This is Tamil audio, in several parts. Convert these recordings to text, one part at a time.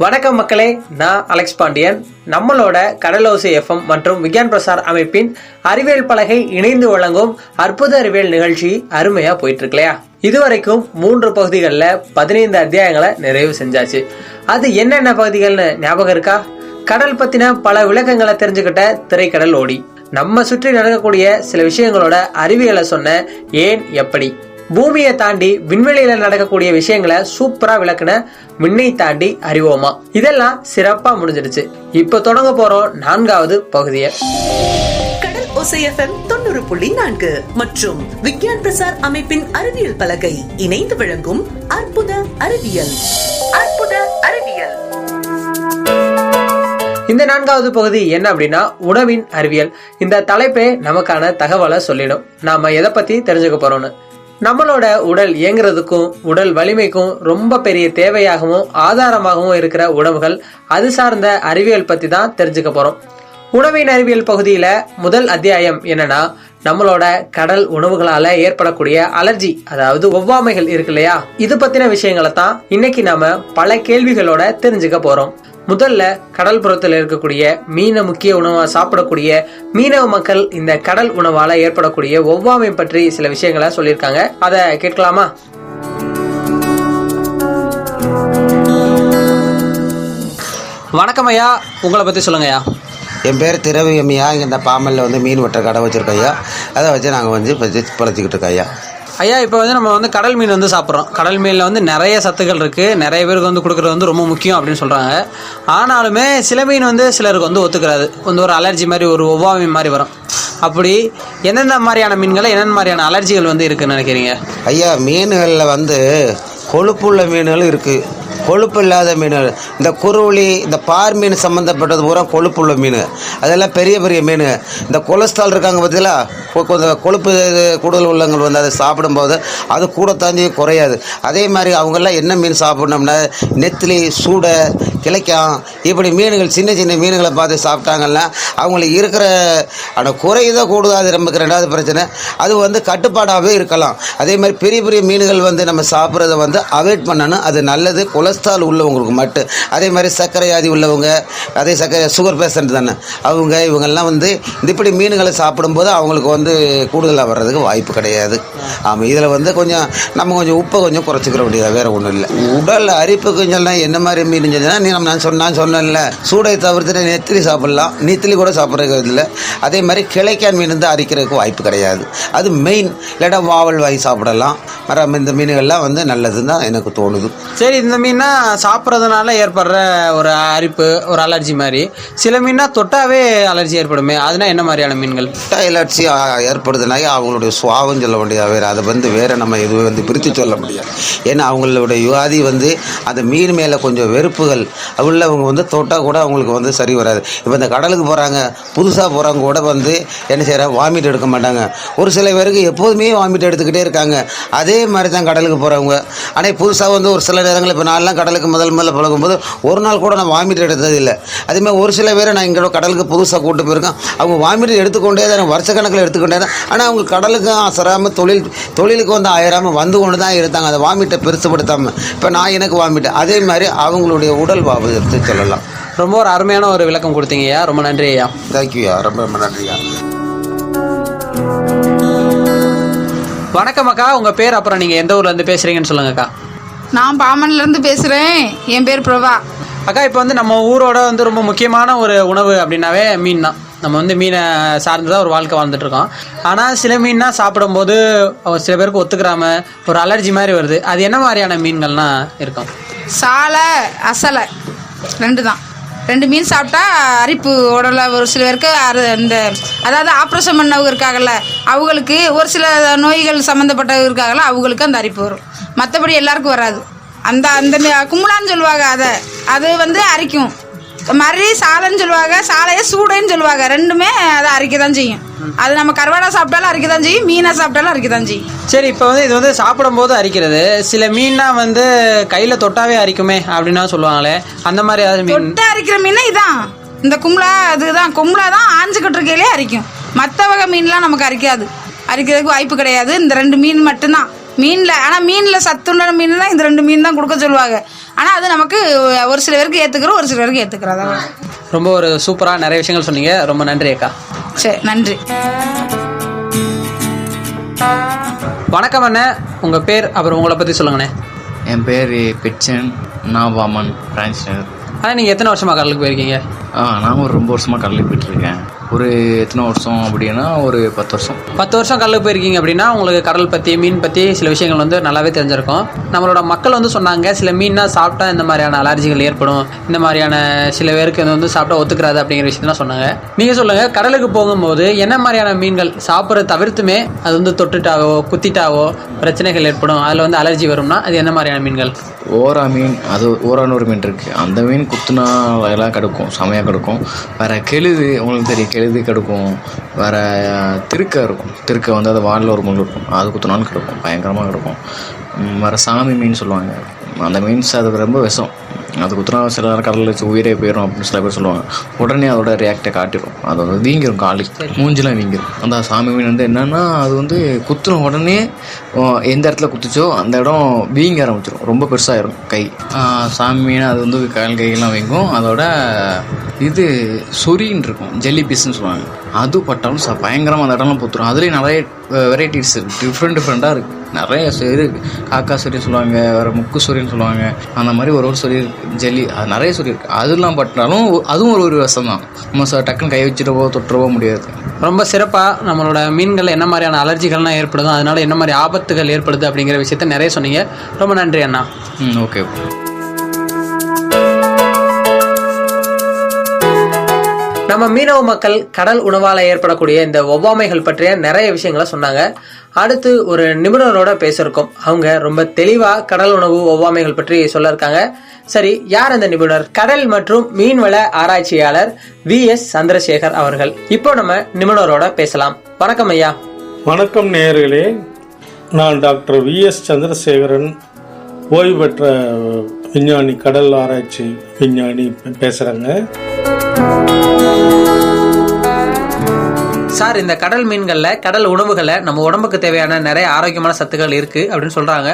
வணக்கம் மக்களே, நான் அலெக்ஸ் பாண்டியன். நம்மளோட கடலோசை FM மற்றும் விக்யான் பிரசார் அமைப்பின் அறிவியல் பலகை இணைந்து வழங்கும் அற்புத அறிவியல் நிகழ்ச்சி அருமையா போயிட்டு இருக்கலையா? இதுவரைக்கும் 3 பகுதிகளில் 15 அத்தியாயங்களை நிறைவு செஞ்சாச்சு. அது என்னென்ன பகுதிகள்னு ஞாபகம் இருக்கா? கடல் பத்தின பல விளக்கங்களை தெரிஞ்சுக்கிட்ட திரைக்கடல் ஓடி, நம்ம சுற்றி நடக்கக்கூடிய சில விஷயங்களோட அறிவியலை சொன்ன ஏன் எப்படி, பூமியை தாண்டி விண்வெளியில நடக்கக்கூடிய விஷயங்களை சூப்பரா விளக்குன விண்ணை தாண்டி அறிவோமா, இதெல்லாம் சிறப்பா முடிஞ்சிருச்சு. இப்ப தொடங்க போறோம் 4வது பகுதியை. கடல் ஓசை FM 90.4 மற்றும் விக்யான் பிரசார் அமைப்பின் அறிவியல் பலகை இணைந்து வழங்கும் அற்புத அறிவியல். இந்த 4வது பகுதி என்ன அப்படின்னா உணவின் அறிவியல். இந்த தலைப்பே நமக்கான தகவலை சொல்லிடும். நாம எதை பத்தி தெரிஞ்சுக்க போறோம்னு. நம்மளோட உடல் இயங்குறதுக்கும் உடல் வலிமைக்கும் ரொம்ப பெரிய தேவையாகவும் ஆதாரமாகவும் இருக்கிற உணவுகள், அது சார்ந்த அறிவியல் பத்தி தான் தெரிஞ்சுக்க போறோம். உணவின் அறிவியல் பகுதியில முதல் அத்தியாயம் என்னன்னா, நம்மளோட கடல் உணவுகளால ஏற்படக்கூடிய அலர்ஜி, அதாவது ஒவ்வாமைகள் இருக்கு இல்லையா, இது பத்தின விஷயங்களை தான் இன்னைக்கு நாம பல கேள்விகளோட தெரிஞ்சுக்க போறோம். முதல்ல கடல் புறத்தில் இருக்கக்கூடிய மீனை முக்கிய உணவா சாப்பிடக்கூடிய மீனவ மக்கள் இந்த கடல் உணவால ஏற்படக்கூடிய ஒவ்வாமை பற்றி சில விஷயங்களை சொல்லியிருக்காங்க. அதை கேட்கலாமா? வணக்கம் ஐயா, உங்களை பத்தி சொல்லுங்க ஐயா. என் பேர் திரவியம்யா. இங்கே இந்த பாமலில் வந்து மீன் வெட்டுற கடை வச்சுருக்கோம் ஐயா. அதை வச்சு நாங்கள் வந்து பழச்சிக்கிட்டு இருக்கோம் ஐயா. ஐயா, இப்போ வந்து நம்ம வந்து கடல் மீன் வந்து சாப்பிட்றோம். கடல் மீனில் வந்து நிறைய சத்துக்கள் இருக்குது. நிறைய பேருக்கு வந்து கொடுக்குறது வந்து ரொம்ப முக்கியம் அப்படின்னு சொல்கிறாங்க. ஆனாலுமே சில மீன் வந்து சிலருக்கு வந்து ஒத்துக்கிறாது. வந்து ஒரு அலர்ஜி மாதிரி, ஒரு ஒவ்வாமை மாதிரி வரும். அப்படி எந்தெந்த மாதிரியான மீன்களை, என்னென்ன மாதிரியான அலர்ஜிகள் வந்து இருக்குன்னு நினைக்கிறீங்க? ஐயா, மீன்களில் வந்து கொழுப்புள்ள மீன்களும் இருக்குது, கொழுப்பு இல்லாத மீன்கள். இந்த குருவலி, இந்த பார் மீன் சம்மந்தப்பட்டது பூரா கொழுப்புள்ள மீன். அதெல்லாம் பெரிய பெரிய மீன். இந்த கொலஸ்ட்ரால் இருக்காங்க பார்த்தீங்களா, கொஞ்சம் கொழுப்பு கூடுதல் உள்ளவங்க வந்து அதை சாப்பிடும்போது அது கூட தாண்டி குறையாது. அதே மாதிரி அவங்கெல்லாம் என்ன மீன் சாப்பிட்ணோம்னா, நெத்திலி, சூடை, கிளைக்கான், இப்படி மீன்கள், சின்ன சின்ன மீன்களை பார்த்து சாப்பிட்டாங்கன்னா அவங்களுக்கு இருக்கிற அந்த குறைதான் கூடுதல். நமக்கு 2வது பிரச்சனை, அது வந்து கட்டுப்பாடாகவே இருக்கலாம். அதே மாதிரி பெரிய பெரிய மீன்கள் வந்து நம்ம சாப்பிட்றத வந்து அவாய்ட் பண்ணணும். அது நல்லது கொலஸ்ட்ரால் உள்ளவங்களுக்கு மட்டும். அதே மாதிரி சர்க்கரை வியாதி உள்ளவங்க, அதே சுகர் பேஷண்ட் தானே அவங்க, இவங்கெல்லாம் வந்து இப்படி மீன்களை சாப்பிடும்போது அவங்களுக்கு வந்து கூடுதலாக வர்றதுக்கு வாய்ப்பு கிடையாது. ஆமாம், இதில் வந்து கொஞ்சம் நம்ம கொஞ்சம் உப்பை கொஞ்சம் குறைச்சிக்கிற வேண்டியதாக, வேறு ஒன்றும் இல்லை. உடல் அரிப்பு கொஞ்சம் என்ன மாதிரி மீன் சொன்னால், நான் சொன்னேன்ல, சூடை தவிர்த்துட்டு நெத்திலி சாப்பிட்லாம். நெத்திலி கூட சாப்பிட்றதுக்கு இல்லை. அதே மாதிரி கிளைக்கான் மீன் வந்து அரிக்கிறதுக்கு வாய்ப்பு கிடையாது. அது மெயின். இல்லாட்டா வாவல் வாங்கி சாப்பிடலாம். இந்த மீன்கள்லாம் வந்து நல்லதுன்னு தான் எனக்கு தோணுது. சரி, இந்த மீனா சாப்பிட்றதுனால ஏற்படுற ஒரு அரிப்பு, ஒரு அலர்ஜி மாதிரி, சில மீனா தொட்டாவே அலர்ஜி ஏற்படுமே, அதுனா என்ன மாதிரியான மீன்கள்? அலர்ஜி ஏற்படுதுனால அவங்களுடைய சுவாவம் சொல்ல முடியாது. வேறு அதை வந்து வேறு நம்ம எதுவும் வந்து பிரித்து சொல்ல முடியாது. ஏன்னா அவங்களுடைய வியாதி வந்து அந்த மீன் மேலே கொஞ்சம் வெறுப்புகள் உள்ளவங்க வந்து தொட்டால் கூட அவங்களுக்கு வந்து சரி வராது. இப்போ இந்த கடலுக்கு போகிறாங்க, புதுசாக போகிறவங்க கூட வந்து என்ன செய்கிறாங்க, வாமிட் எடுக்க மாட்டாங்க. ஒரு சில பேருக்கு எப்போதுமே வாமிட் எடுத்துக்கிட்டே இருக்காங்க. அதே மாதிரி தான் கடலுக்கு போகிறவங்க. ஆனால் புதுசாக வந்து ஒரு சில நேரங்களில், இப்போ நான்லாம் கடலுக்கு முதல்ல பழகும்போது ஒரு நாள் கூட நான் வாமிட் எடுத்தது இல்லை. அதேமாதிரி ஒரு சில பேரை நான் இங்கே கடலுக்கு புதுசாக கூப்பிட்டு போயிருக்கேன். அவங்க வாமிட் எடுத்துக்கொண்டே தான், வருஷக்கணக்கில் எடுத்துக்கொண்டே தான். ஆனால் அவங்க கடலுக்கும் அசராமல் தொழிலுக்கு வந்து ஆயிராமல் வந்து கொண்டு தான் இருந்தாங்க. அந்த வாமிட்டை பெருசுப்படுத்தாமல். இப்போ நான் எனக்கு வாமிட்டு, அதே மாதிரி அவங்களுடைய உடல் வாபத்தை சொல்லலாம். ரொம்ப ஒரு அருமையான ஒரு விளக்கம் கொடுத்தீங்கய்யா. ரொம்ப நன்றி ஐயா. தேங்க்யூயா, ரொம்ப ரொம்ப நன்றியா. வணக்கம் அக்கா, உங்கள் பேர், அப்புறம் நீங்கள் எந்த ஊர்லேருந்து பேசுகிறீங்கன்னு சொல்லுங்கக்கா. நான் பாமன்லேருந்து பேசுகிறேன். என் பேர் பிரபா. அக்கா, இப்போ வந்து நம்ம ஊரோட வந்து ரொம்ப முக்கியமான ஒரு உணவு அப்படின்னாவே மீன் தான். நம்ம வந்து மீனை சார்ந்து தான் ஒரு வாழ்க்கை வாழ்ந்துட்டுருக்கோம். ஆனால் சில மீன்னா சாப்பிடும்போது சில பேருக்கு ஒத்துக்கிறாம ஒரு அலர்ஜி மாதிரி வருது. அது என்ன மாதிரியான மீன்கள்லாம் இருக்கும்? சாலை, அசலை 2 தான். 2 மீன் சாப்பிட்டா அரிப்பு உடல. ஒரு சில பேருக்கு இந்த அதாவது ஆப்ரேஷன் பண்ணவங்க இருக்காங்கல்ல, அவங்களுக்கு ஒரு சில நோய்கள் சம்மந்தப்பட்டவங்க இருக்காங்கல்ல, அவங்களுக்கு அந்த அரிப்பு வரும். மற்றபடி எல்லாருக்கும் வராது. அந்த அந்த கும்பலான்னு சொல்லுவாங்க, அது வந்து அரிக்கும். மாதிரி சாலைன்னு சொல்லுவாங்க, சாலையை சூடைன்னு சொல்லுவாங்க. 2மே அதை அரிக்க தான் செய்யும். அது நம்ம கருவாடா சாப்பிட்டாலும் அரிக்க தான் செய்யும், மீனை சாப்பிட்டாலும் அரிக்க தான் செய்யும். சரி, இப்போ வந்து இது வந்து சாப்பிடும் போது அரிக்கிறது. சில மீன்னா வந்து கையில் தொட்டாவே அரிக்குமே அப்படின்னா சொல்லுவாங்களே, அந்த மாதிரி ஏதாவது மீன்? தொட்டா அரிக்கிற மீன் இதான், இந்த கும்பலா. அதுதான் கும்பலா தான் ஆஞ்சுக்கிட்டு இருக்கையிலே அரிக்கும். மற்ற வகை மீன்லாம் நமக்கு அரிக்காது. அரிக்கிறதுக்கு வாய்ப்பு கிடையாது. இந்த 2 மீன் மட்டும்தான். மீனில் சத்துள்ள மீன்னா இந்த 2 மீன் தான் கொடுக்க சொல்லுவாங்க. ஆனால் அது நமக்கு ஒரு சில பேருக்கு ஏற்றுக்கிறோம், ஒரு சில பேருக்கு ஏற்றுக்கிறோம். ரொம்ப ஒரு சூப்பராக நிறைய விஷயங்கள் சொன்னீங்க. ரொம்ப நன்றி அக்கா. சரி, நன்றி. வணக்கம் அண்ணன், உங்கள் பேர் அப்புறம் உங்களை பற்றி சொல்லுங்கண்ணே. என் பேர் பிச்சன் நாவாமன் பிரான்ச் நகர். ஆனால் நீங்கள் எத்தனை வருஷமாக கடலுக்கு போயிருக்கீங்க? நான் ஒரு ரொம்ப வருஷமாக கடலுக்கு போயிட்டுருக்கேன். ஒரு எத்தனை வருஷம் அப்படின்னா ஒரு 10 வருஷம். 10 வருஷம் கடலுக்கு போயிருக்கீங்க அப்படின்னா உங்களுக்கு கடல் பற்றி மீன் பற்றி சில விஷயங்கள் வந்து நல்லாவே தெரிஞ்சிருக்கும். நம்மளோட மக்கள் வந்து சொன்னாங்க சில மீன்னா சாப்பிட்டா இந்த மாதிரியான அலர்ஜிகள் ஏற்படும், இந்த மாதிரியான சில பேருக்கு வந்து சாப்பிட்டா ஒத்துக்கிறாது அப்படிங்கிற விஷயத்தான் சொன்னாங்க. நீங்கள் சொல்லுங்கள், கடலுக்கு போகும்போது என்ன மாதிரியான மீன்கள் சாப்பிட்றத தவிர்த்துமே அது வந்து தொட்டுட்டாவோ குத்திட்டாவோ பிரச்சனைகள் ஏற்படும், அதில் வந்து அலர்ஜி வரும்னா அது என்ன மாதிரியான மீன்கள்? ஓரா மீன், அது ஓரான்னு ஒரு மீன் இருக்குது. அந்த மீன் குத்துனா எல்லாம் கடுக்கும், செமையாக கடுக்கும். வேறு கெழுது, உங்களுக்கு தெரியும், கெழுது கடுக்கும். வேறு திருக்கை இருக்கும், திருக்கை வந்து அது வாலில் ஒரு முள் இருக்கும், அது குத்துனாலும் கடுக்கும், பயங்கரமாக கடுக்கும். வேறு சாமி மீன் சொல்லுவாங்க, அந்த மீன்ஸ் அது ரொம்ப விஷம், அது குத்துனா சில நேரம் கடலில் வச்சு உயிரே போயிடும் அப்படின்னு சில பேர் சொல்லுவாங்க. உடனே அதோட ரியாக்டை காட்டிடும், அது வந்து வீங்கிடும், காலி மூஞ்சிலாம் வீங்கிடும். அந்த சாமி மீன் வந்து என்னென்னா அது வந்து குத்துன உடனே எந்த இடத்துல குத்துச்சோ அந்த இடம் வீங்க ஆரம்பிச்சிடும், ரொம்ப பெருசாகிடும் கை. சாமி மீன் அது வந்து கையெல்லாம் வீங்கும். அதோட இது சொரின்னு இருக்கும், ஜெல்லி பீஸ்ன்னு சொல்லுவாங்க, அது பட்டாலும் பயங்கரமாக அந்த இடம்லாம் புத்துரும். அதுலேயும் நிறைய வெரைட்டிஸ் டிஃப்ரெண்ட்டாக இருக்குது, நிறைய இருக்குது. காக்கா சொறி சொல்லுவாங்க, வேறு முக்கு சொறின்னு சொல்லுவாங்க, அந்த மாதிரி ஒரு சொறி இருக்குது, ஜெல்லி, அது நிறைய சொறி இருக்குது. அதெல்லாம் பட்டாலும் அதுவும் ஒரு விஷம் தான், நம்ம டக்குன்னு கை வச்சிடவோ தொட்டுறவோ முடியாது. ரொம்ப சிறப்பாக நம்மளோட மீன்கள் என்ன மாதிரியான அலர்ஜிகள்லாம் ஏற்படுதும், அதனால என்ன மாதிரி ஆபத்துகள் ஏற்படுது அப்படிங்கிற விஷயத்த நிறைய சொன்னீங்க. ரொம்ப நன்றி அண்ணா. ஓகே. நம்ம மீனவ மக்கள் கடல் உணவால் ஏற்படக்கூடிய இந்த ஒவ்வாமைகள் பற்றிய நிறைய விஷயங்களை சொன்னாங்க. அடுத்து ஒரு நிபுணரோட பேசியிருக்கோம். அவங்க ரொம்ப தெளிவா கடல் உணவு ஒவ்வாமைகள் பற்றி சொல்ல இருக்காங்க. சரி, யார் அந்த நிபுணர்? கடல் மற்றும் மீன்வள ஆராய்ச்சியாளர் VS சந்திரசேகர் அவர்கள். இப்போ நம்ம நிபுணரோட பேசலாம். வணக்கம் ஐயா. வணக்கம் நேயர்களே, நான் டாக்டர் VS சந்திரசேகரன், ஓய்வு பெற்ற விஞ்ஞானி, கடல் ஆராய்ச்சி விஞ்ஞானி பேசுகிறேங்க. சார், இந்த கடல் மீன்கள்ல கடல் உணவுகளை நம்ம உடம்புக்கு தேவையான நிறைய ஆரோக்கியமான சத்துக்கள் இருக்கு அப்படின்னு சொல்றாங்க.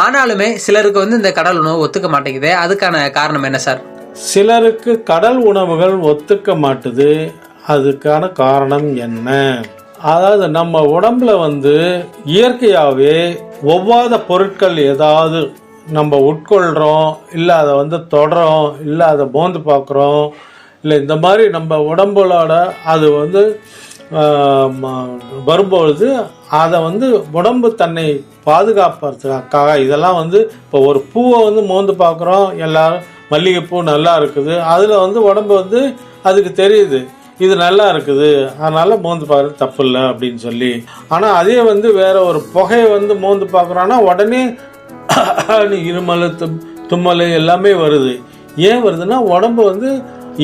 ஆனாலுமே சிலருக்கு வந்து இந்த கடல் உணவு ஒத்துக்க மாட்டேங்குது. அதுக்கான காரணம் என்ன சார்? சிலருக்கு கடல் உணவுகள் ஒத்துக்க மாட்டுது, அதுக்கான காரணம் என்ன? அதாவது நம்ம உடம்புல வந்து இயற்கையாகவே ஒவ்வாத பொருட்கள் ஏதாவது நம்ம உட்கொள்கிறோம், இல்லை அதை வந்து தொடரோம், இல்லை அதை மோந்து பார்க்குறோம், இல்லை இந்த மாதிரி நம்ம உடம்புலோட அது வந்து வரும்பொழுது அதை வந்து உடம்பு தன்னை பாதுகாப்பதற்காக இதெல்லாம் வந்து இப்போ ஒரு பூவை வந்து மோந்து பார்க்குறோம், எல்லாரும் மல்லிகைப்பூ நல்லா இருக்குது, அதில் வந்து உடம்பு வந்து அதுக்கு தெரியுது இது நல்லா இருக்குது, அதனால் மோந்து பார்க்குறது தப்பு இல்லை அப்படின்னு சொல்லி. ஆனால் அதே வந்து வேற ஒரு புகையை வந்து மோந்து பார்க்குறோன்னா உடனே இருமல், தும்மல் எல்லாமே வருது. ஏன் வருதுன்னா உடம்பு வந்து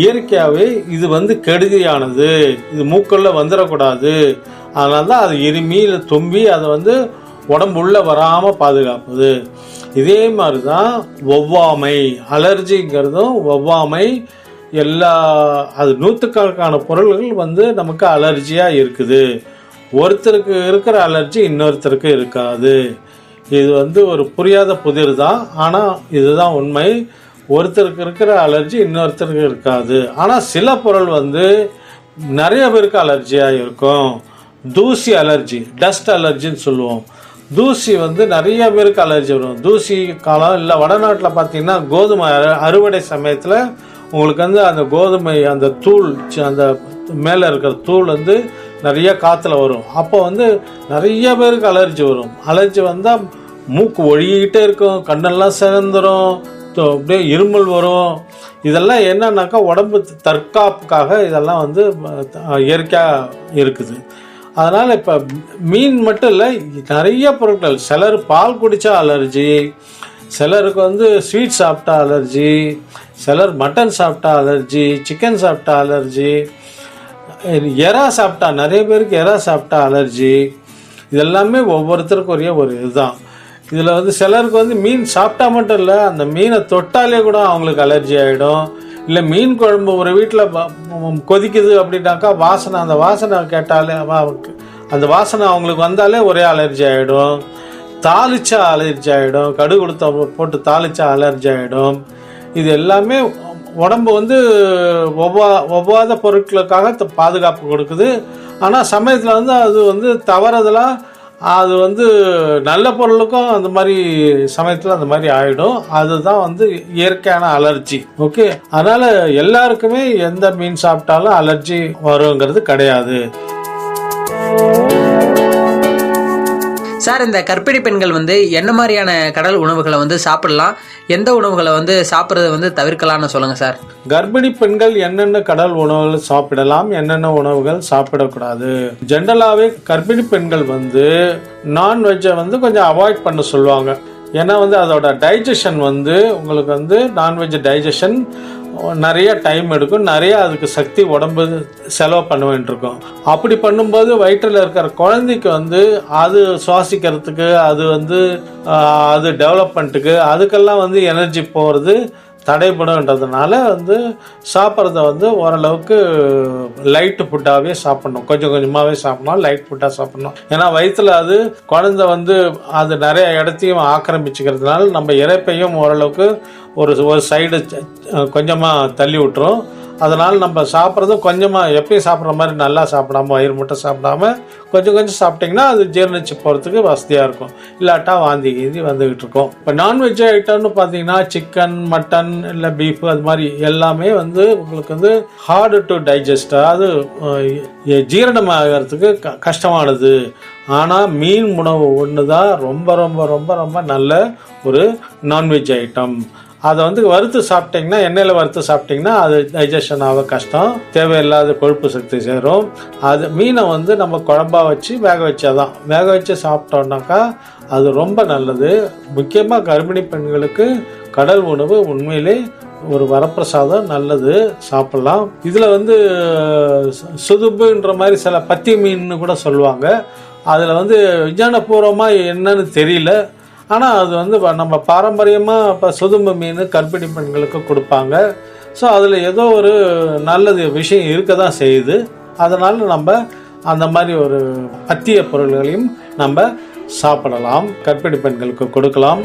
இயற்கையாகவே இது வந்து கெடுதியானது, இது மூக்கல்ல வந்துடக்கூடாது, அதனால தான் அது இருமி இல்லை தும்பி அதை வந்து உடம்பு உள்ள வராமல் பாதுகாப்புது. இதே மாதிரி தான் ஒவ்வாமை, அலர்ஜிங்கிறதும் ஒவ்வாமை, எல்லா அது நூற்றுக்கணக்கான பொருள்கள் வந்து நமக்கு அலர்ஜியாக இருக்குது. ஒருத்தருக்கு இருக்கிற அலர்ஜி இன்னொருத்தருக்கு இருக்காது. இது வந்து ஒரு புரியாத புதிர் தான், ஆனால் இதுதான் உண்மை. ஒருத்தருக்கு இருக்கிற அலர்ஜி இன்னொருத்தருக்கு இருக்காது. ஆனால் சில பொருள் வந்து நிறைய பேருக்கு அலர்ஜியாக இருக்கும். தூசி அலர்ஜி, டஸ்ட் அலர்ஜின்னு சொல்லுவோம். தூசி வந்து நிறைய பேருக்கு அலர்ஜி வரும். தூசி காலம் இல்லை, வடநாட்டில் பார்த்தீங்கன்னா கோதுமை அறுவடை சமயத்தில் உங்களுக்கு வந்து அந்த கோதுமை அந்த தூள், அந்த மேலே இருக்கிற தூள் வந்து நிறைய காற்றுல வரும். அப்போ வந்து நிறைய பேருக்கு அலர்ஜி வரும். அலர்ஜி வந்தால் மூக்கு ஒழுகிக்கிட்டே இருக்கும், கண்ணெல்லாம் சிறந்துடும், அப்படியே இருமல் வரும். இதெல்லாம் என்னன்னாக்கா உடம்பு தற்காப்புக்காக இதெல்லாம் வந்து இயற்கையாக இருக்குது. அதனால் இப்போ மீன் மட்டும் இல்லை, நிறைய பொருட்கள், சிலர் பால் குடித்தா அலர்ஜி, சிலருக்கு வந்து ஸ்வீட் சாப்பிட்டா அலர்ஜி, சிலர் மட்டன் சாப்பிட்டா அலர்ஜி, சிக்கன் சாப்பிட்டா அலர்ஜி, எறா சாப்பிட்டா, நிறைய பேருக்கு எறா சாப்பிட்டா அலர்ஜி. இதெல்லாமே ஒவ்வொருத்தருக்குரிய ஒரு இதுதான். இதில் வந்து சிலருக்கு வந்து மீன் சாப்பிட்டா மட்டும் இல்லை, அந்த மீனை தொட்டாலே கூட அவங்களுக்கு அலர்ஜி ஆகிடும். இல்லை மீன் குழம்பு ஒரு வீட்டில் கொதிக்குது அப்படின்னாக்கா வாசனை, அந்த வாசனை கேட்டாலே அந்த வாசனை அவங்களுக்கு வந்தாலே ஒரே அலர்ஜி ஆகிடும். தாளிச்சா அலர்ஜி ஆகிடும், கடுகு உளுத்த போட்டு தாளிச்சா அலர்ஜி ஆகிடும். இது எல்லாமே உடம்பு வந்து ஒவ்வாத பொருட்களுக்காக பாதுகாப்பு கொடுக்குது. ஆனால் சமயத்தில் வந்து அது வந்து தவறுதலாக அது வந்து நல்ல பொருளுக்கும் அந்த மாதிரி சமயத்தில் அந்த மாதிரி ஆகிடும். அதுதான் வந்து இயற்கையான அலர்ஜி. ஓகே, அதனால் எல்லாருக்குமே எந்த மீன் சாப்பிட்டாலும் அலர்ஜி வருங்கிறது கிடையாது. சார், இந்த கர்ப்பிணி பெண்கள் வந்து என்ன மாதிரியான கடல் உணவுகளை வந்து சாப்பிடலாம், எந்த உணவுகளை வந்து சாப்பிட்றத வந்து தவிர்க்கலாம்னு சொல்லுங்கள் சார். கர்ப்பிணி பெண்கள் என்னென்ன கடல் உணவுகள் சாப்பிடலாம், என்னென்ன உணவுகள் சாப்பிடக்கூடாது. ஜென்ரலாகவே கர்ப்பிணி பெண்கள் வந்து நான்வெஜ்ஜை வந்து கொஞ்சம் அவாய்ட் பண்ண சொல்லுவாங்க. ஏன்னா வந்து அதோட டைஜஷன் வந்து உங்களுக்கு வந்து நான்வெஜ் டைஜஷன் நிறைய டைம் எடுக்கும், நிறைய அதுக்கு சக்தி உடம்பு செலவு பண்ண வேண்டியிருக்கும். அப்படி பண்ணும்போது வயிற்றில் இருக்கிற குழந்தைக்கு வந்து அது சுவாசிக்கிறதுக்கு, அது வந்து அது டெவலப்மெண்ட்டுக்கு, அதுக்கெல்லாம் வந்து எனர்ஜி போகிறது தடைபடுன்றதுனால வந்து சாப்பிட்றத வந்து ஓரளவுக்கு லைட்டு ஃபுட்டாகவே சாப்பிட்ணும். கொஞ்சம் கொஞ்சமாகவே சாப்பிட்ணும், லைட் ஃபுட்டாக சாப்பிட்ணும். ஏன்னா வயிற்றில் அது குழந்தை வந்து அது நிறைய இடத்தையும் ஆக்கிரமிச்சுக்கிறதுனால நம்ம இறைப்பையும் ஓரளவுக்கு ஒரு சைடு கொஞ்சமாக தள்ளி விட்டுரும். அதனால் நம்ம சாப்பிட்றதும் கொஞ்சமாக எப்பயும் சாப்பிட்ற மாதிரி நல்லா சாப்பிடாம வயிறு முட்டை சாப்பிடாம கொஞ்சம் கொஞ்சம் சாப்பிட்டிங்கன்னா அது ஜீரணிச்சு போகிறதுக்கு வசதியாக இருக்கும். இல்லாட்டா வாந்தி கீந்தி வந்துக்கிட்டு இருக்கோம். இப்போ நான்வெஜ் ஐட்டம்னு பார்த்தீங்கன்னா சிக்கன், மட்டன், இல்லை பீஃபு, அது மாதிரி எல்லாமே வந்து உங்களுக்கு வந்து ஹார்டு டு டைஜஸ்ட், அது ஜீரணமாகிறதுக்கு கஷ்டமானது. ஆனால் மீன் உணவு ஒன்று தான் ரொம்ப ரொம்ப ரொம்ப ரொம்ப நல்ல ஒரு நான்வெஜ் ஐட்டம். அதை வந்து வறுத்து சாப்பிட்டிங்கன்னா, எண்ணெயில் வறுத்து சாப்பிட்டிங்கன்னா அது டைஜஷன் ஆக கஷ்டம், தேவையில்லாத கொழுப்பு சக்தி சேரும். அது மீனை வந்து நம்ம குழம்பா வச்சு வேக வச்சாதான், வேக வச்சு சாப்பிட்டோம்னாக்கா அது ரொம்ப நல்லது. முக்கியமாக கர்ப்பிணி பெண்களுக்கு கடல் உணவு உண்மையிலே ஒரு வரப்பிரசாதம், நல்லது, சாப்பிட்லாம். இதில் வந்து சுதுப்புன்ற மாதிரி சில பத்தி மீன் கூட சொல்லுவாங்க. அதில் வந்து விஞ்ஞானபூர்வமாக என்னன்னு தெரியல. ஆனால் அது வந்து நம்ம பாரம்பரியமாக இப்போ சுதும்பு மீன் கர்ப்பிணி பெண்களுக்கு கொடுப்பாங்க. ஸோ அதில் ஏதோ ஒரு நல்லது விஷயம் இருக்க தான் செய்யுது. அதனால் நம்ம அந்த மாதிரி ஒரு பத்திய பொருள்களையும் நம்ம சாப்பிடலாம், கர்ப்பிணி பெண்களுக்கு கொடுக்கலாம்.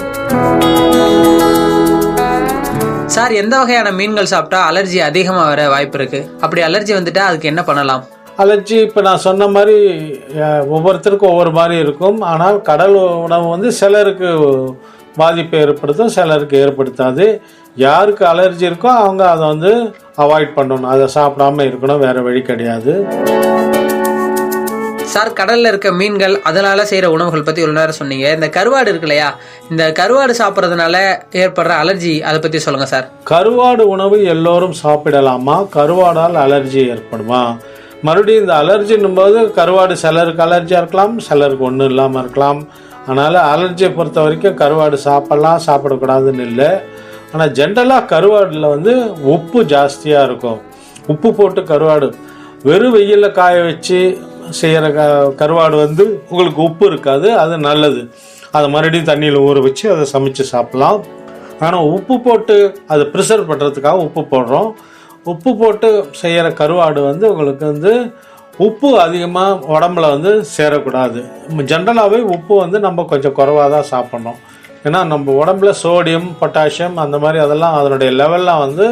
சார், எந்த வகையான மீன்கள் சாப்பிட்டா அலர்ஜி அதிகமாக வர வாய்ப்பு இருக்குது? அப்படி அலர்ஜி வந்துட்டா அதுக்கு என்ன பண்ணலாம்? அலர்ஜி இப்போ நான் சொன்ன மாதிரி ஒவ்வொருத்தருக்கும் ஒவ்வொரு மாதிரி இருக்கும். ஆனால் கடல் உணவு வந்து சிலருக்கு பாதிப்பை ஏற்படுத்தும், சிலருக்கு ஏற்படுத்தாது. யாருக்கு அலர்ஜி இருக்கோ அவங்க அதை வந்து அவாய்ட் பண்ணணும், அதை சாப்பிடாம இருக்கணும், வேறு வழி கிடையாது. சார், கடலில் இருக்க மீன்கள் அதனால் செய்கிற உணவுகள் பற்றி ஒரு நேரம் சொன்னீங்க. இந்த கருவாடு இருக்கு இல்லையா, இந்த கருவாடு சாப்பிட்றதுனால ஏற்படுற அலர்ஜி அதை பற்றி சொல்லுங்கள் சார். கருவாடு உணவு எல்லோரும் சாப்பிடலாமா? கருவாடால் அலர்ஜி ஏற்படுமா? மறுபடியும் இந்த அலர்ஜின்னும் போது கருவாடு சிலருக்கு அலர்ஜியாக இருக்கலாம், சிலருக்கு ஒன்றும் இல்லாமல் இருக்கலாம். அதனால் அலர்ஜியை பொறுத்த வரைக்கும் கருவாடு சாப்பிட்லாம், சாப்பிடக்கூடாதுன்னு இல்லை. ஆனால் ஜென்ரலாக கருவாடில் வந்து உப்பு ஜாஸ்தியாக இருக்கும். உப்பு போட்டு கருவாடு வெறும் வெயிலில் காய வச்சு செய்கிற கருவாடு வந்து உங்களுக்கு உப்பு இருக்காது, அது நல்லது. அதை மறுபடியும் தண்ணியில் ஊற வச்சு அதை சமைச்சு சாப்பிட்லாம். ஆனால் உப்பு போட்டு அதை ப்ரிசர்வ் பண்ணுறதுக்காக உப்பு போடுறோம். உப்பு போட்டு செய்கிற கருவாடு வந்து உங்களுக்கு வந்து உப்பு அதிகமாக உடம்புல வந்து சேரக்கூடாது. ஜென்ரலாகவே உப்பு வந்து நம்ம கொஞ்சம் குறைவாக தான் சாப்பிட்ணும். ஏன்னா நம்ம உடம்புல சோடியம், பொட்டாசியம் அந்த மாதிரி அதெல்லாம் அதனுடைய லெவல்லாம் வந்து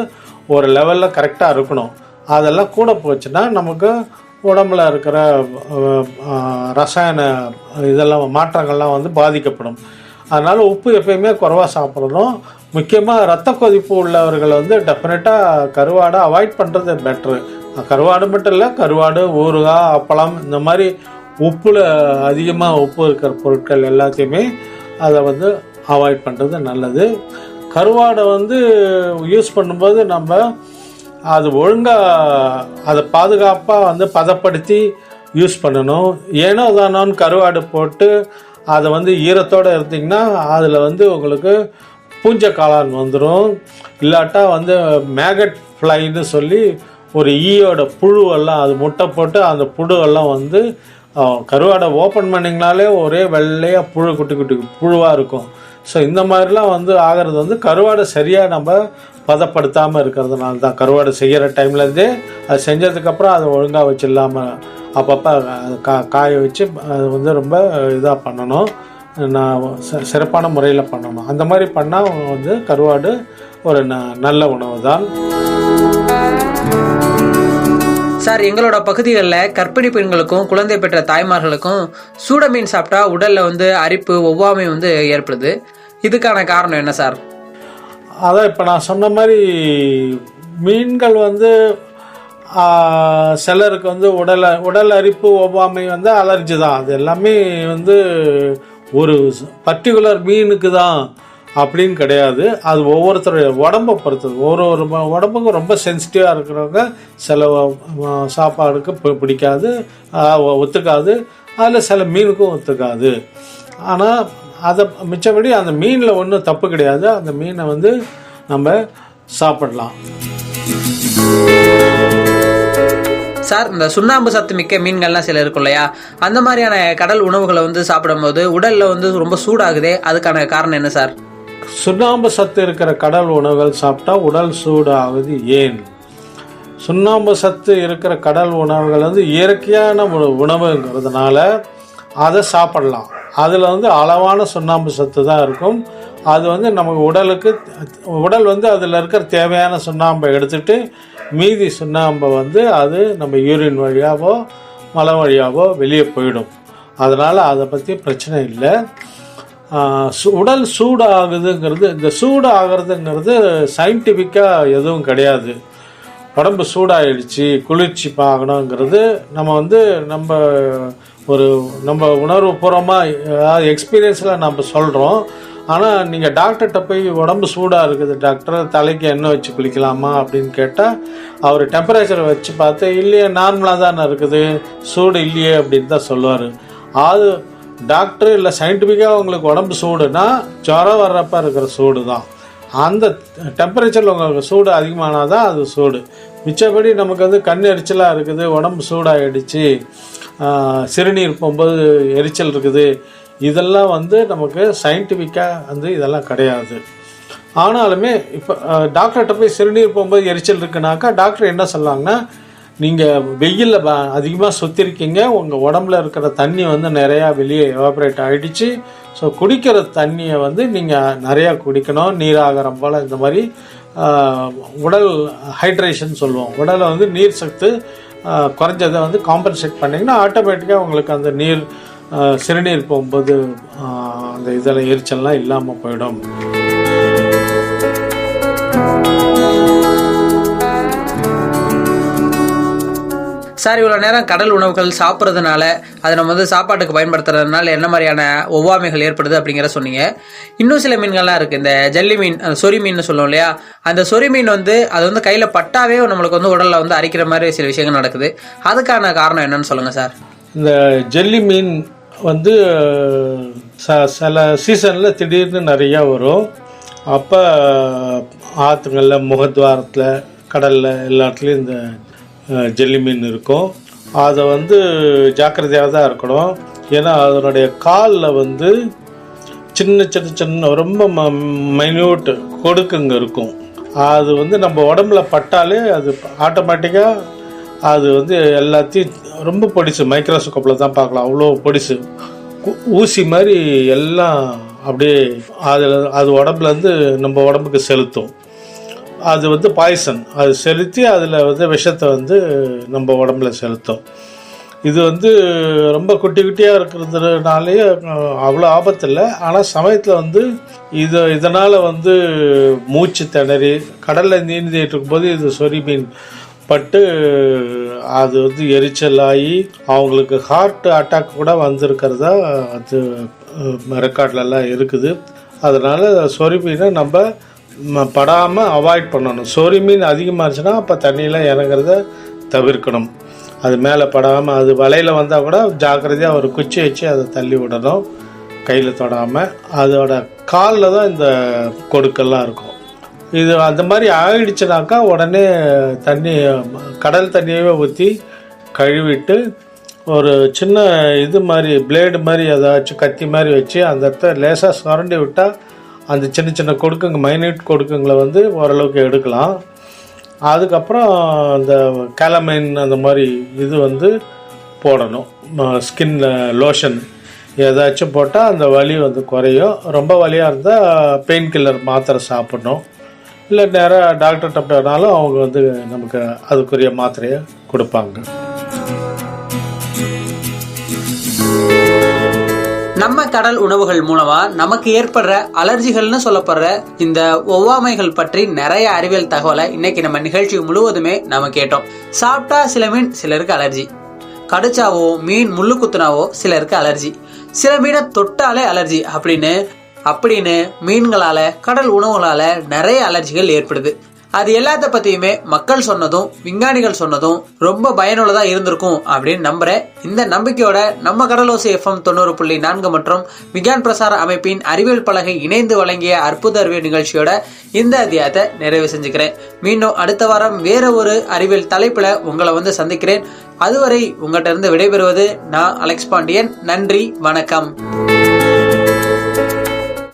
ஒரு லெவலில் கரெக்டாக இருக்கணும். அதெல்லாம் கூட போச்சுன்னா நமக்கு உடம்புல இருக்கிற ரசாயன இதெல்லாம் மாற்றங்கள்லாம் வந்து பாதிக்கப்படும். அதனால் உப்பு எப்பயுமே குறைவாக சாப்பிடணும். முக்கியமாக ரத்த கொதிப்பு உள்ளவர்கள் வந்து டெஃபினட்டாக கருவாடை அவாய்ட் பண்ணுறது பெட்ரு. கருவாடு மட்டும் இல்லை, கருவாடு, ஊறுகாய், அப்பளம், இந்த மாதிரி உப்பில் அதிகமாக உப்பு இருக்கிற பொருட்கள் எல்லாத்தையுமே அதை வந்து அவாய்ட் பண்ணுறது நல்லது. கருவாடை வந்து யூஸ் பண்ணும்போது நம்ம அது ஒழுங்காக அதை பாதுகாப்பாக வந்து பதப்படுத்தி யூஸ் பண்ணணும். ஏனோ தானோன்னு கருவாடு போட்டு அதை வந்து ஈரத்தோடு இருந்திங்கன்னா அதில் வந்து உங்களுக்கு பூஞ்சை காளான் வந்துடும். இல்லாட்டா வந்து மேகட் ஃப்ளைன்னு சொல்லி ஒரு ஈயோட புழுவெல்லாம், அது முட்டை போட்டு அந்த புழுவெல்லாம் வந்து கருவாடை ஓப்பன் பண்ணிங்கனாலே ஒரே வெள்ளையாக புழு குட்டி குட்டி புழுவாக இருக்கும். ஸோ இந்த மாதிரிலாம் வந்து ஆகிறது வந்து கருவாடை சரியாக நம்ம பதப்படுத்தாமல் இருக்கிறதுனால தான். கருவாடை செய்கிற டைம்லேருந்தே அது செஞ்சதுக்கப்புறம் அதை ஒழுங்காக வச்சு இல்லாமல் அப்பப்போ காய வச்சு அது வந்து ரொம்ப இதாக பண்ணணும். நான் சிறப்பான முறையில் பண்ணணும். அந்த மாதிரி பண்ணால் வந்து கருவாடு ஒரு நல்ல உணவு தான். சார், எங்களோட பகுதிகளில் கர்ப்பிணி பெண்களுக்கும் குழந்தை பெற்ற தாய்மார்களுக்கும் சூட மீன் சாப்பிட்டா உடலில் வந்து அரிப்பு ஒவ்வாமை வந்து ஏற்படுது. இதுக்கான காரணம் என்ன சார்? அதான் இப்போ நான் சொன்ன மாதிரி மீன்கள் வந்து சிலருக்கு வந்து உடல் அரிப்பு ஒவ்வாமை வந்து அலர்ஜி தான். அது எல்லாமே வந்து ஒரு பர்டிகுலர் மீனுக்கு தான் அப்படின்னு கிடையாது. அது ஒவ்வொருத்தருடைய உடம்பை பொறுத்தது. ஒரு உடம்புக்கும் ரொம்ப சென்சிட்டிவாக இருக்கிறவங்க சில சாப்பாடுக்கு பிடிக்காது, ஒத்துக்காது. அதில் சில மீனுக்கும் ஒத்துக்காது. ஆனால் அதை மிச்சபடி அந்த மீனில் ஒன்றும் தப்பு கிடையாது. அந்த மீனை வந்து நம்ம சாப்பிடலாம். சார், இந்த சுண்ணாம்பு சத்து மிக்க மீன்கள்லாம் சில இருக்கும் இல்லையா, அந்த மாதிரியான கடல் உணவுகளை வந்து சாப்பிடும்போது உடலில் வந்து ரொம்ப சூடாகுதே, அதுக்கான காரணம் என்ன சார்? சுண்ணாம்பு சத்து இருக்கிற கடல் உணவுகள் சாப்பிட்டா உடல் சூடாகுது ஏன்? சுண்ணாம்பு சத்து இருக்கிற கடல் உணவுகள் வந்து இயற்கையான உணவுங்கிறதுனால அதை சாப்பிடலாம். அதில் வந்து அளவான சுண்ணாம்பு சத்து தான் இருக்கும். அது வந்து நமக்கு உடல் வந்து அதில் இருக்கிற தேவையான சுண்ணாம்பை எடுத்துகிட்டு மீதி சுண்ணாம்பை வந்து அது நம்ம யூரின் வழியாவோ மலை வழியாவோ வெளியே போயிடும். அதனால் அதை பற்றி பிரச்சனை இல்லை. உடல் சூடாகுதுங்கிறது, இந்த சூடு ஆகிறதுங்கிறது சயின்டிஃபிக்காக எதுவும் கிடையாது. உடம்பு சூடாகிடுச்சு குளிர்ச்சி பார்க்கணுங்கிறது நம்ம உணர்வு பூர்வமாக எக்ஸ்பீரியன்ஸில் நம்ம சொல்கிறோம். ஆனால் நீங்கள் டாக்டர்கிட்ட போய் உடம்பு சூடாக இருக்குது டாக்டர், தலைக்கு எண்ணெய் வச்சு குளிக்கலாமா அப்படின்னு கேட்டால் அவர் டெம்பரேச்சரை வச்சு பார்த்து இல்லையே நார்மலாக தானே இருக்குது, சூடு இல்லையே அப்படின்னு தான் சொல்லுவார். அது டாக்டர் இல்லை சயின்டிஃபிக்காக உங்களுக்கு உடம்பு சூடுனா ஜுரம் வர்றப்ப இருக்கிற சூடு தான். அந்த டெம்பரேச்சரில் உங்களுக்கு சூடு அதிகமானால் தான் அது சூடு. மிச்சபடி நமக்கு வந்து கண் எரிச்சலாக இருக்குது, உடம்பு சூடாகிடுச்சு, சிறுநீர் போகும்போது எரிச்சல் இருக்குது, இதெல்லாம் வந்து நமக்கு சயின்டிஃபிக்காக வந்து இதெல்லாம் கிடையாது. ஆனாலுமே இப்போ டாக்டர்கிட்ட போய் சிறுநீர் போகும்போது எரிச்சல் இருக்குனாக்கா டாக்டர் என்ன சொல்லாங்கன்னா, நீங்கள் வெயிலில் அதிகமாக சுற்றிருக்கீங்க, உங்கள் உடம்புல இருக்கிற தண்ணி வந்து நிறையா வெளியே எவாப்ரேட் ஆகிடுச்சு. ஸோ குடிக்கிற தண்ணியை வந்து நீங்கள் நிறையா குடிக்கணும், நீராகாரம் போல். இந்த மாதிரி உடல் ஹைட்ரேஷன் சொல்லுவோம். உடலை வந்து நீர் சத்து குறைஞ்சதை வந்து காம்பன்சேட் பண்ணிங்கன்னா ஆட்டோமேட்டிக்காக உங்களுக்கு அந்த சிறுநீர் போகும்போது அந்த இதில் எரிச்சல்லாம் இல்லாமல் போயிடும். சார், இவ்வளோ நேரம் கடல் உணவுகள் சாப்பிட்றதுனால அதை நம்ம வந்து சாப்பாட்டுக்கு பயன்படுத்துறதுனால என்ன மாதிரியான ஒவ்வாமைகள் ஏற்படுது அப்படிங்கிற சொன்னீங்க. இன்னும் சில மீன்கள்லாம் இருக்குது. இந்த ஜல்லி மீன், அந்த சொறி மீன் சொல்லுவோம் இல்லையா, அந்த சொறி மீன் வந்து அது வந்து கையில் பட்டாவே நம்மளுக்கு வந்து உடலில் வந்து அரிக்கிற மாதிரி சில விஷயங்கள் நடக்குது. அதுக்கான காரணம் என்னன்னு சொல்லுங்கள் சார். இந்த ஜல்லி மீன் வந்து சில சீசனில் திடீர்னு நிறையா வரும். அப்போ ஆற்றுங்களில், முகத்வாரத்தில், கடலில் எல்லா இடத்துலையும் இந்த ஜெல்லி மீன் இருக்கும். அதை வந்து ஜாக்கிரதையாக தான் இருக்கணும். ஏன்னா அதனுடைய காலில் வந்து சின்ன சின்ன சின்ன ரொம்ப மைன்யூட் கொடுக்குங்க இருக்கும். அது வந்து நம்ம உடம்புல பட்டாலே அது ஆட்டோமேட்டிக்காக அது வந்து எல்லாத்தையும் ரொம்ப பொடிசு, மைக்ரோஸ்கோப்பில் தான் பார்க்கலாம், அவ்வளோ பொடிசு ஊசி மாதிரி எல்லாம் அப்படியே அது உடம்புலேருந்து நம்ம உடம்புக்கு செலுத்தும். அது வந்து பாய்சன், அது செலுத்தி அதில் வந்து விஷத்தை வந்து நம்ம உடம்புல செலுத்தும். இது வந்து ரொம்ப குட்டி குட்டியாக இருக்கிறதுனாலே அவ்வளோ ஆபத்து இல்லை. ஆனால் சமயத்தில் வந்து இதனால் வந்து மூச்சு திணறி கடலில் நீந்திட்டு இருக்கும்போது இது சொறி மீன் பட்டு அது வந்து எரிச்சலாகி அவங்களுக்கு ஹார்ட் அட்டாக் கூட வந்திருக்கிறதா அது ரெக்கார்ட்லலாம் இருக்குது. அதனால் சொறி மீனை நம்ம படாமல் அவாய்ட் பண்ணணும். சொறி மீன் அதிகமாக இருந்துச்சுன்னா அப்போ தண்ணியில் இறங்குறத தவிர்க்கணும். அது மேலே படாமல், அது வலையில் வந்தால் கூட ஜாக்கிரதையாக ஒரு குச்சி வச்சு அதை தள்ளி விடணும், கையில் தொடாமல். அதோட காலில் தான் இந்த கொடுக்கெல்லாம் இருக்கும். இது அந்த மாதிரி ஆகிடுச்சுனாக்கா உடனே கடல் தண்ணியவே ஊற்றி கழுவிட்டு ஒரு சின்ன இது மாதிரி பிளேடு மாதிரி ஏதாச்சும் கத்தி மாதிரி வச்சு அந்த இடத்த லேசாக சுரண்டி விட்டால் அந்த சின்ன சின்ன கொடுக்குங்க, மைன்யூட் கொடுக்குங்களை வந்து ஓரளவுக்கு எடுக்கலாம். அதுக்கப்புறம் அந்த கேலமைன் அந்த மாதிரி இது வந்து போடணும். ஸ்கின் லோஷன் ஏதாச்சும் போட்டால் அந்த வலி வந்து குறையும். ரொம்ப வலியாக இருந்தால் பெயின் கில்லர் மாத்திரை சாப்பிடணும். இல்லை நேராக டாக்டர்கிட்ட போனாலும் அவங்க வந்து நமக்கு அதுக்குரிய மாத்திரையை கொடுப்பாங்க. நம்ம கடல் உணவுகள் மூலமா நமக்கு ஏற்படுற அலர்ஜிகள்னு சொல்லப்படுற இந்த ஒவ்வாமைகள் பற்றி நிறைய அறிவியல் தகவலை இன்னைக்கு நம்ம நிகழ்ச்சி முழுவதுமே நாம கேட்டோம். சாப்பிட்டா சில மீன் சிலருக்கு அலர்ஜி, கடிச்சாவோ மீன் முள்ளு குத்துனாவோ சிலருக்கு அலர்ஜி, சில மீனை தொட்டாலே அலர்ஜி அப்படின்னு மீன்களால கடல் உணவுகளால நிறைய அலர்ஜிகள் ஏற்படுது. அது எல்லாத்த பத்தியுமே மக்கள் சொன்னதும் விஞ்ஞானிகள் சொன்னதும் ரொம்ப பயனுள்ளதா இருந்திருக்கும் அப்படின்னு நம்புறேன். இந்த நம்பிக்கையோட நம்ம கடலோசை FM 90.4 மற்றும் விஞ்ஞான் பிரசார அமைப்பின் அறிவியல் பலகை இணைந்து வழங்கிய அற்புத அறிவியல் நிகழ்ச்சியோட இந்த அத்தியாயத்தை நிறைவு செஞ்சுக்கிறேன். மீண்டும் அடுத்த வாரம் வேற ஒரு அறிவியல் தலைப்புல உங்களை வந்து சந்திக்கிறேன். அதுவரை உங்கள்கிட்ட இருந்து விடைபெறுவது நான் அலெக்ஸ் பாண்டியன். நன்றி, வணக்கம்.